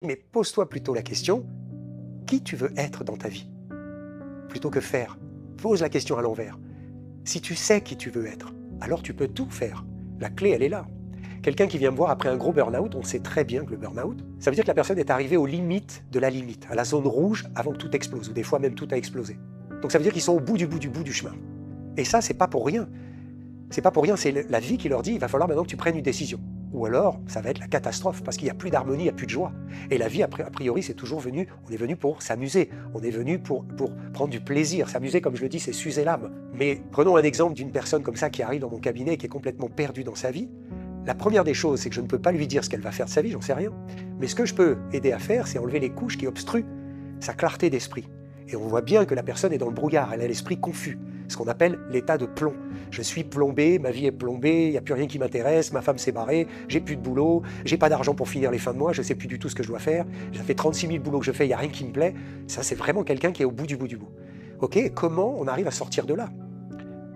Mais pose-toi plutôt la question, qui tu veux être dans ta vie? Plutôt que faire. Pose la question à l'envers. Si tu sais qui tu veux être, alors tu peux tout faire. La clé, elle est là. Quelqu'un qui vient me voir après un gros burn-out, on sait très bien que le burn-out, ça veut dire que la personne est arrivée aux limites de la limite, à la zone rouge avant que tout explose, ou des fois même tout a explosé. Donc ça veut dire qu'ils sont au bout du chemin. Et ça, c'est pas pour rien. C'est pas pour rien, c'est la vie qui leur dit, il va falloir maintenant que tu prennes une décision. Ou alors, ça va être la catastrophe, parce qu'il n'y a plus d'harmonie, il n'y a plus de joie. Et la vie, a priori, c'est toujours venu, on est venu pour s'amuser, on est venu pour prendre du plaisir. S'amuser, comme je le dis, c'est s'user l'âme. Mais prenons un exemple d'une personne comme ça qui arrive dans mon cabinet et qui est complètement perdue dans sa vie. La première des choses, c'est que je ne peux pas lui dire ce qu'elle va faire de sa vie, j'en sais rien. Mais ce que je peux aider à faire, c'est enlever les couches qui obstruent sa clarté d'esprit. Et on voit bien que la personne est dans le brouillard, elle a l'esprit confus, ce qu'on appelle l'état de plomb. Je suis plombé, ma vie est plombée, il n'y a plus rien qui m'intéresse, ma femme s'est barrée, j'ai plus de boulot, j'ai pas d'argent pour finir les fins de mois, je sais plus du tout ce que je dois faire, ça fait 36 000 boulots que je fais, il n'y a rien qui me plaît. Ça, c'est vraiment quelqu'un qui est au bout du bout du bout. Ok, comment on arrive à sortir de là?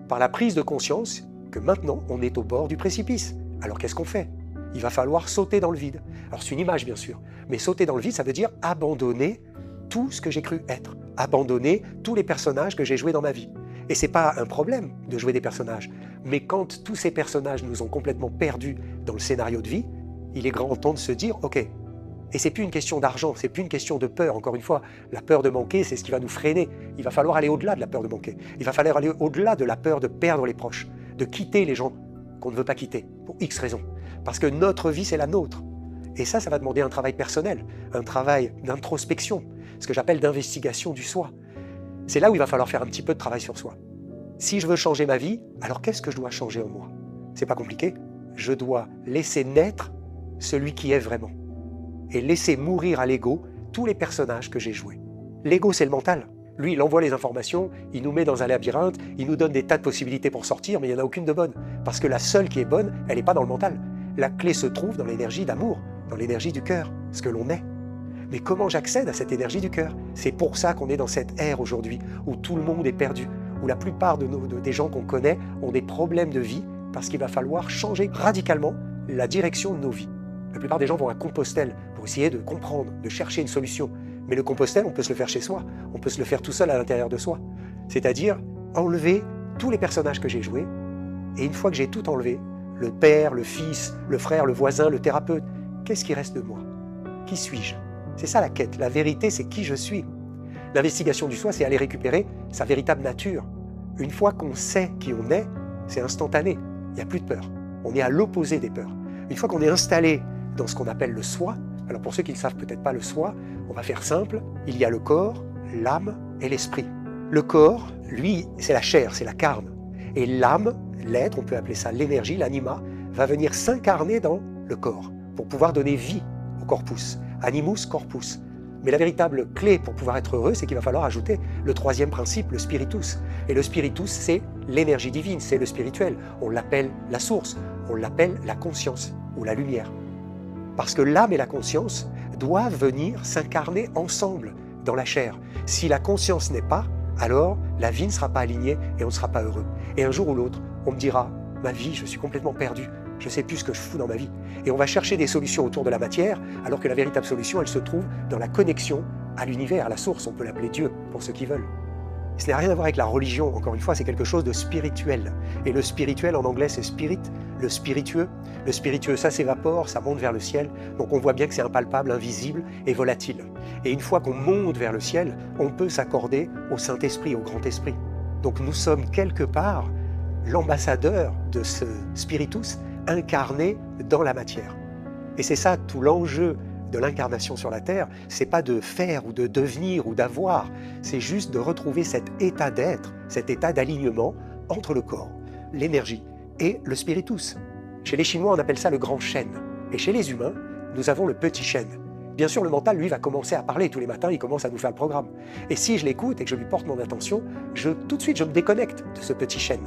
Par la prise de conscience que maintenant, on est au bord du précipice. Alors qu'est-ce qu'on fait? Il va falloir sauter dans le vide. Alors c'est une image, bien sûr, mais sauter dans le vide, ça veut dire abandonner tout ce que j'ai cru être, abandonner tous les personnages que j'ai joués dans ma vie. Et c'est pas un problème de jouer des personnages, mais quand tous ces personnages nous ont complètement perdus dans le scénario de vie, il est grand temps de se dire, ok, et c'est plus une question d'argent, c'est plus une question de peur, encore une fois, la peur de manquer, c'est ce qui va nous freiner. Il va falloir aller au-delà de la peur de manquer, il va falloir aller au-delà de la peur de perdre les proches, de quitter les gens qu'on ne veut pas quitter, pour X raisons, parce que notre vie, c'est la nôtre. Et ça va demander un travail personnel, un travail d'introspection, ce que j'appelle d'investigation du soi. C'est là où il va falloir faire un petit peu de travail sur soi. Si je veux changer ma vie, alors qu'est-ce que je dois changer en moi? C'est pas compliqué. Je dois laisser naître celui qui est vraiment. Et laisser mourir à l'ego tous les personnages que j'ai joués. L'ego, c'est le mental. Lui, il envoie les informations, il nous met dans un labyrinthe, il nous donne des tas de possibilités pour sortir, mais il n'y en a aucune de bonne. Parce que la seule qui est bonne, elle n'est pas dans le mental. La clé se trouve dans l'énergie d'amour, dans l'énergie du cœur, ce que l'on est. Mais comment j'accède à cette énergie du cœur? C'est pour ça qu'on est dans cette ère aujourd'hui, où tout le monde est perdu, où la plupart des gens qu'on connaît ont des problèmes de vie, parce qu'il va falloir changer radicalement la direction de nos vies. La plupart des gens vont à Compostelle pour essayer de comprendre, de chercher une solution. Mais le Compostelle, on peut se le faire chez soi, on peut se le faire tout seul à l'intérieur de soi. C'est-à-dire enlever tous les personnages que j'ai joués, et une fois que j'ai tout enlevé, le père, le fils, le frère, le voisin, le thérapeute, qu'est-ce qui reste de moi? Qui suis-je? C'est ça la quête. La vérité, c'est qui je suis. L'investigation du soi, c'est aller récupérer sa véritable nature. Une fois qu'on sait qui on est, c'est instantané. Il n'y a plus de peur. On est à l'opposé des peurs. Une fois qu'on est installé dans ce qu'on appelle le soi, alors pour ceux qui ne savent peut-être pas le soi, on va faire simple, il y a le corps, l'âme et l'esprit. Le corps, lui, c'est la chair, c'est la carne. Et l'âme, l'être, on peut appeler ça l'énergie, l'anima, va venir s'incarner dans le corps pour pouvoir donner vie au corpus. Animus corpus. Mais la véritable clé pour pouvoir être heureux, c'est qu'il va falloir ajouter le troisième principe, le spiritus. Et le spiritus, c'est l'énergie divine, c'est le spirituel. On l'appelle la source, on l'appelle la conscience ou la lumière. Parce que l'âme et la conscience doivent venir s'incarner ensemble dans la chair. Si la conscience n'est pas, alors la vie ne sera pas alignée et on ne sera pas heureux. Et un jour ou l'autre, on me dira, ma vie, je suis complètement perdu. Je ne sais plus ce que je fous dans ma vie. Et on va chercher des solutions autour de la matière, alors que la véritable solution, elle se trouve dans la connexion à l'univers, à la source. On peut l'appeler Dieu, pour ceux qui veulent. Ce n'a rien à voir avec la religion, encore une fois, c'est quelque chose de spirituel. Et le spirituel, en anglais, c'est spirit, le spiritueux. Le spiritueux, ça s'évapore, ça monte vers le ciel. Donc on voit bien que c'est impalpable, invisible et volatile. Et une fois qu'on monte vers le ciel, on peut s'accorder au Saint-Esprit, au Grand Esprit. Donc nous sommes quelque part l'ambassadeur de ce spiritus, incarné dans la matière. Et c'est ça tout l'enjeu de l'incarnation sur la Terre, c'est pas de faire ou de devenir ou d'avoir, c'est juste de retrouver cet état d'être, cet état d'alignement entre le corps, l'énergie et le spiritus. Chez les Chinois, on appelle ça le grand chêne. Et chez les humains, nous avons le petit chêne. Bien sûr, le mental, lui, va commencer à parler tous les matins, il commence à nous faire le programme. Et si je l'écoute et que je lui porte mon attention, tout de suite, je me déconnecte de ce petit chêne.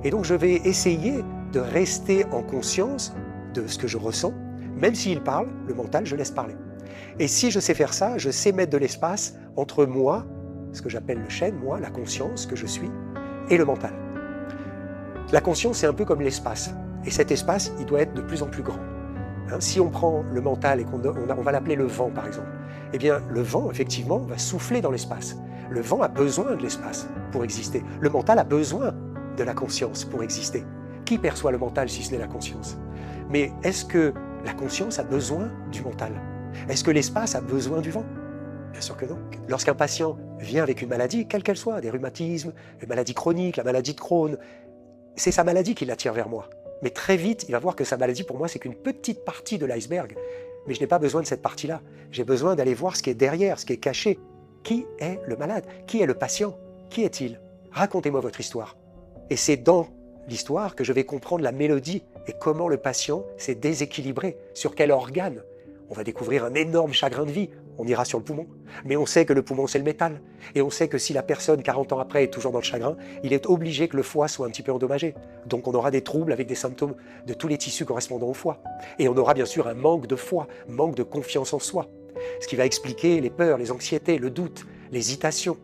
Et donc, je vais essayer de rester en conscience de ce que je ressens, même s'il parle, le mental, je laisse parler. Et si je sais faire ça, je sais mettre de l'espace entre moi, ce que j'appelle le chêne, moi, la conscience que je suis, et le mental. La conscience, c'est un peu comme l'espace. Et cet espace, il doit être de plus en plus grand. Hein, si on prend le mental et on va l'appeler le vent, par exemple, eh bien, le vent, effectivement, va souffler dans l'espace. Le vent a besoin de l'espace pour exister. Le mental a besoin de la conscience pour exister. Qui perçoit le mental si ce n'est la conscience? Mais est-ce que la conscience a besoin du mental? Est-ce que l'espace a besoin du vent? Bien sûr que non. Lorsqu'un patient vient avec une maladie, quelle qu'elle soit, des rhumatismes, une maladie chronique, la maladie de Crohn, c'est sa maladie qui l'attire vers moi. Mais très vite, il va voir que sa maladie, pour moi, c'est qu'une petite partie de l'iceberg. Mais je n'ai pas besoin de cette partie-là. J'ai besoin d'aller voir ce qui est derrière, ce qui est caché. Qui est le malade? Qui est le patient? Qui est-il? Racontez-moi votre histoire. Et c'est dans l'histoire que je vais comprendre la mélodie et comment le patient s'est déséquilibré, sur quel organe. On va découvrir un énorme chagrin de vie, on ira sur le poumon. Mais on sait que le poumon, c'est le métal. Et on sait que si la personne, 40 ans après, est toujours dans le chagrin, il est obligé que le foie soit un petit peu endommagé. Donc on aura des troubles avec des symptômes de tous les tissus correspondant au foie. Et on aura bien sûr un manque de foi, manque de confiance en soi. Ce qui va expliquer les peurs, les anxiétés, le doute, l'hésitation.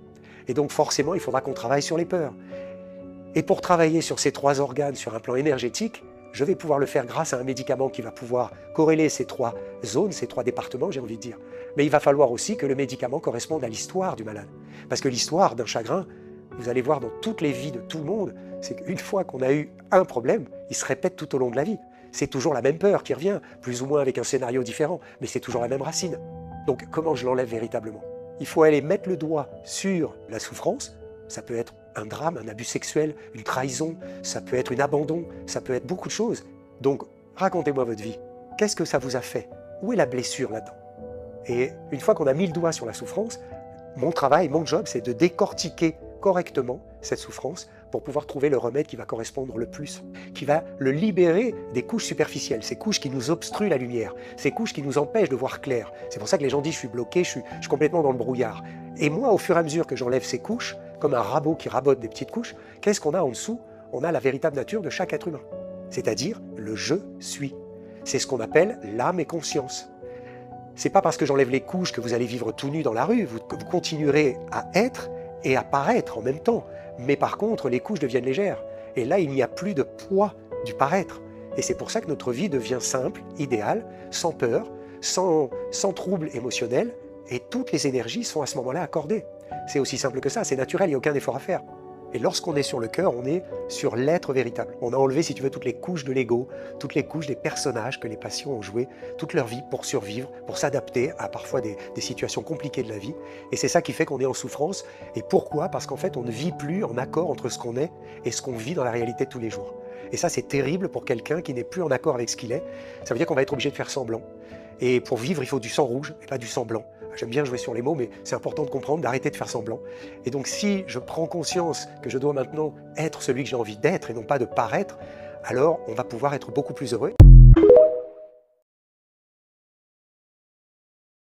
Et donc forcément, il faudra qu'on travaille sur les peurs. Et pour travailler sur ces 3 organes sur un plan énergétique, je vais pouvoir le faire grâce à un médicament qui va pouvoir corréler ces 3 zones, ces 3 départements, j'ai envie de dire. Mais il va falloir aussi que le médicament corresponde à l'histoire du malade. Parce que l'histoire d'un chagrin, vous allez voir dans toutes les vies de tout le monde, c'est qu'une fois qu'on a eu un problème, il se répète tout au long de la vie. C'est toujours la même peur qui revient, plus ou moins avec un scénario différent, mais c'est toujours la même racine. Donc comment je l'enlève véritablement? Il faut aller mettre le doigt sur la souffrance. Ça peut être un drame, un abus sexuel, une trahison, ça peut être un abandon, ça peut être beaucoup de choses. Donc, racontez-moi votre vie. Qu'est-ce que ça vous a fait? Où est la blessure là-dedans? Et une fois qu'on a mis le doigt sur la souffrance, mon travail, mon job, c'est de décortiquer correctement cette souffrance pour pouvoir trouver le remède qui va correspondre le plus, qui va le libérer des couches superficielles, ces couches qui nous obstruent la lumière, ces couches qui nous empêchent de voir clair. C'est pour ça que les gens disent « je suis bloqué, je suis complètement dans le brouillard ». Et moi, au fur et à mesure que j'enlève ces couches, comme un rabot qui rabote des petites couches, qu'est-ce qu'on a en dessous? On a la véritable nature de chaque être humain, c'est-à-dire le « je suis ». C'est ce qu'on appelle l'âme et conscience. C'est pas parce que j'enlève les couches que vous allez vivre tout nu dans la rue, vous continuerez à être et à paraître en même temps. Mais par contre, les couches deviennent légères. Et là, il n'y a plus de poids du paraître. Et c'est pour ça que notre vie devient simple, idéale, sans peur, sans trouble émotionnel, et toutes les énergies sont à ce moment-là accordées. C'est aussi simple que ça, c'est naturel, il n'y a aucun effort à faire. Et lorsqu'on est sur le cœur, on est sur l'être véritable. On a enlevé, si tu veux, toutes les couches de l'ego, toutes les couches des personnages que les patients ont joués toute leur vie pour survivre, pour s'adapter à parfois des situations compliquées de la vie. Et c'est ça qui fait qu'on est en souffrance. Et pourquoi? Parce qu'en fait, on ne vit plus en accord entre ce qu'on est et ce qu'on vit dans la réalité de tous les jours. Et ça, c'est terrible pour quelqu'un qui n'est plus en accord avec ce qu'il est. Ça veut dire qu'on va être obligé de faire semblant. Et pour vivre, il faut du sang rouge et pas du sang blanc. J'aime bien jouer sur les mots, mais c'est important de comprendre, d'arrêter de faire semblant. Et donc si je prends conscience que je dois maintenant être celui que j'ai envie d'être et non pas de paraître, alors on va pouvoir être beaucoup plus heureux.